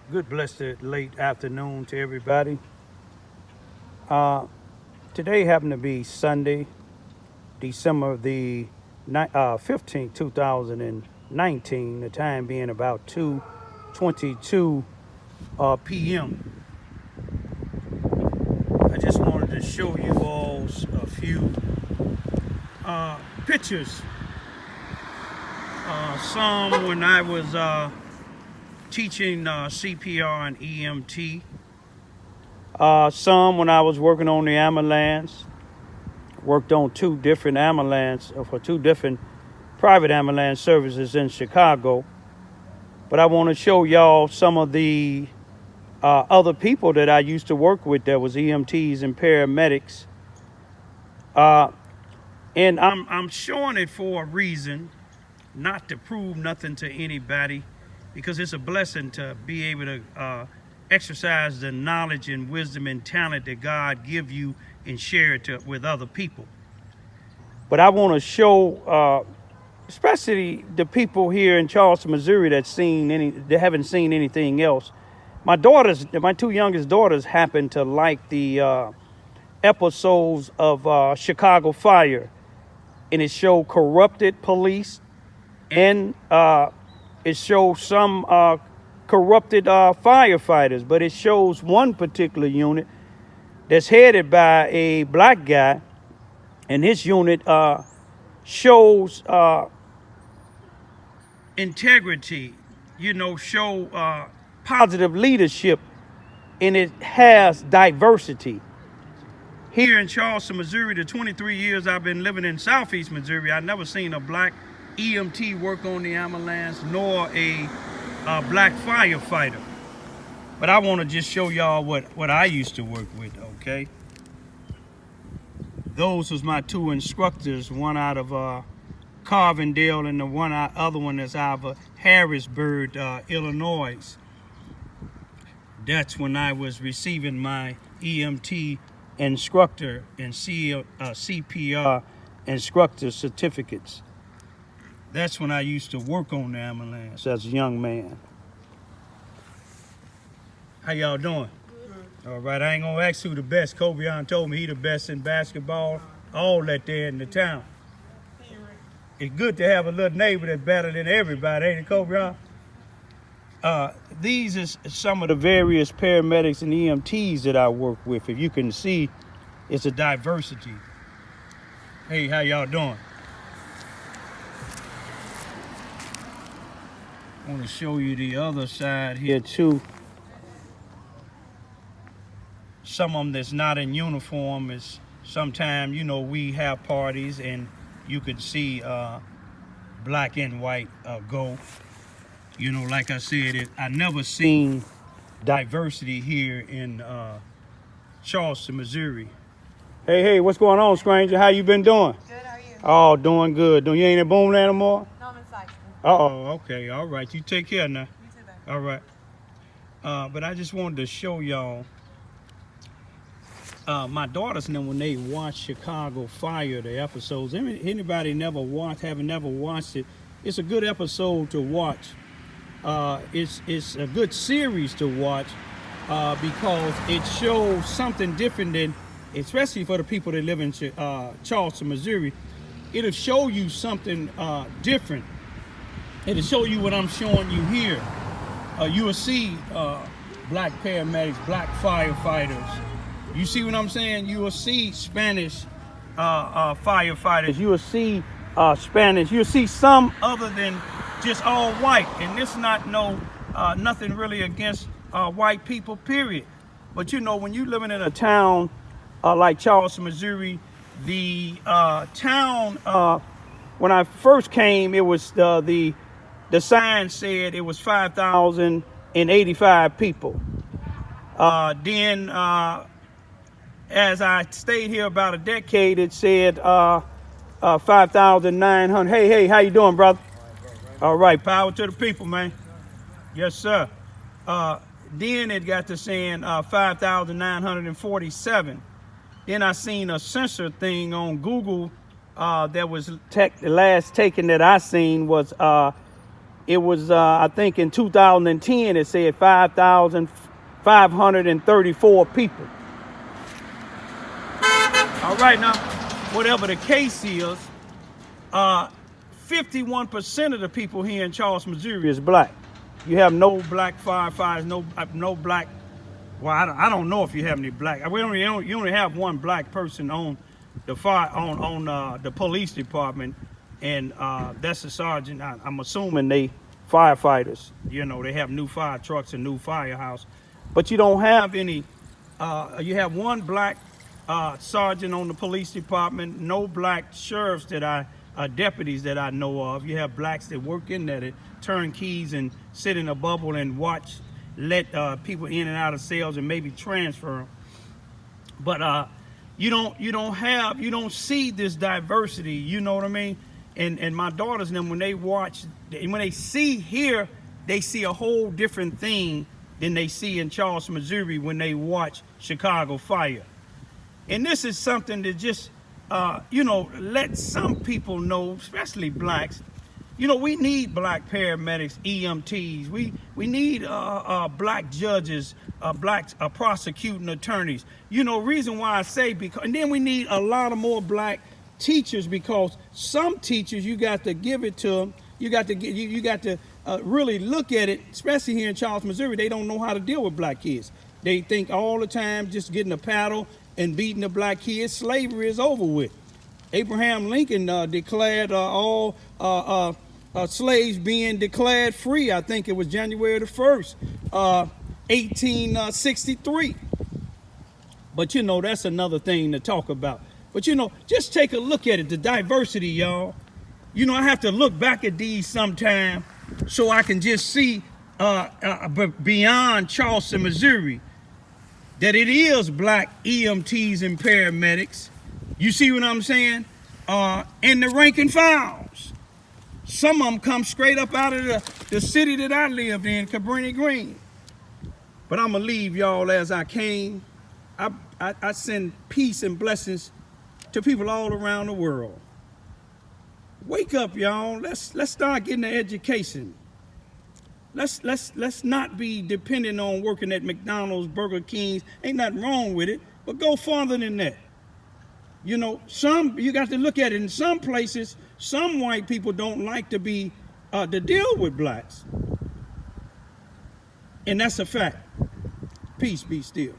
Good blessed late afternoon to everybody. Today happened to be Sunday, December the 15th, 2019, the time being about 2:22 p.m. I just wanted to show you all a few pictures. Some when I was teaching CPR and EMT. Some when I was working on the ambulance, worked on two different private ambulance services in Chicago. But I want to show y'all some of the other people that I used to work with that was EMTs and paramedics. And I'm showing it for a reason, not to prove nothing to anybody, because it's a blessing to be able to exercise the knowledge and wisdom and talent that God give you and share it with other people. But I want to show, especially the people here in Charleston, Missouri that haven't seen anything else. My two youngest daughters happen to like the episodes of Chicago Fire, and it showed corrupted police, and it shows some corrupted firefighters, but it shows one particular unit that's headed by a black guy, and his unit shows integrity, show positive leadership, and it has diversity. Here in Charleston, Missouri, the 23 years I've been living in Southeast Missouri, I've never seen a black EMT work on the ambulance, nor a black firefighter. But I want to just show y'all what I used to work with, okay? Those was my two instructors, one out of Carvendale and the other one is out of Harrisburg, Illinois. That's when I was receiving my EMT instructor and CPR instructor certificates. That's when I used to work on the ambulance as a young man. How y'all doing? Good. All right, I ain't gonna ask who the best. Kobe told me he the best in basketball, all that there in the town. It's good to have a little neighbor that's better than everybody, ain't it, Kobe? These is some of the various paramedics and EMTs that I work with. If you can see, it's a diversity. Hey, how y'all doing? I want to show you the other side here too. Some of them that's not in uniform is sometimes, we have parties and you could see black and white go. Like I said, I never seen diversity here in Charleston, Missouri. Hey, what's going on, stranger? How you been doing? Good, how are you? Oh, doing good. You ain't in Boone anymore? No, I'm in Charleston. Okay, all right. You take care now. You too, baby. All right. But I just wanted to show y'all my daughters, when they watch Chicago Fire, the episodes. Anybody haven't never watched it, it's a good episode to watch. It's a good series to watch because it shows something different than, especially for the people that live in Charleston, Missouri. It'll show you something different. It'll show you what I'm showing you here. You will see black paramedics, black firefighters. You see what I'm saying? You will see Spanish firefighters. You will see Spanish. You'll see some other than just all white. And this not nothing really against white people, period. But when you living in a town like Charleston, Missouri, the town, when I first came, it was the sign said it was 5,085 people. Then as I stayed here about a decade, it said 5,900. Hey, how you doing, brother? All right, power to the people, man. Yes, sir. Then it got to saying 5,947. Then I seen a sensor thing on Google that was the last taken that I seen was It was, I think in 2010, it said 5,534 people. All right, now, whatever the case is, 51% of the people here in Charleston, Missouri is black. You have no black firefighters, no black. Well, I don't know if you have any black. You only have one black person on the the police department, and that's the sergeant. I'm assuming they firefighters. You know, they have new fire trucks and new firehouse, but you don't have any. You have one black sergeant on the police department. No black sheriffs deputies that I know of. You have blacks that work in there, that turn keys and sit in a bubble and watch, let people in and out of cells and maybe transfer them. But you don't see this diversity. You know what I mean? And my daughters and them, when they see here, they see a whole different thing than they see in Charleston, Missouri when they watch Chicago Fire. And this is something that just let some people know, especially blacks. You know, we need black paramedics, EMTs. We need black judges, black prosecuting attorneys. You know, reason why I say because, and then we need a lot of more black teachers, because some teachers, you got to give it to them. You got to really look at it, especially here in Charleston, Missouri. They don't know how to deal with black kids. They think all the time just getting a paddle and beating the black kids, slavery is over with. Abraham Lincoln declared all slaves being declared free. I think it was January the 1st, 1863. But you know, that's another thing to talk about. But you know, just take a look at it, the diversity, y'all. You know, I have to look back at these sometime so I can just see beyond Charleston, Missouri, that it is black EMTs and paramedics. You see what I'm saying? And the rank and files. Some of them come straight up out of the city that I lived in, Cabrini Green. But I'm going to leave y'all as I came. I send peace and blessings to people all around the world. Wake up, y'all. Let's start getting an education. Let's not be dependent on working at McDonald's, Burger King's. Ain't nothing wrong with it, but go farther than that. You know, you got to look at it. In some places, some white people don't like to deal with blacks. And that's a fact. Peace be still.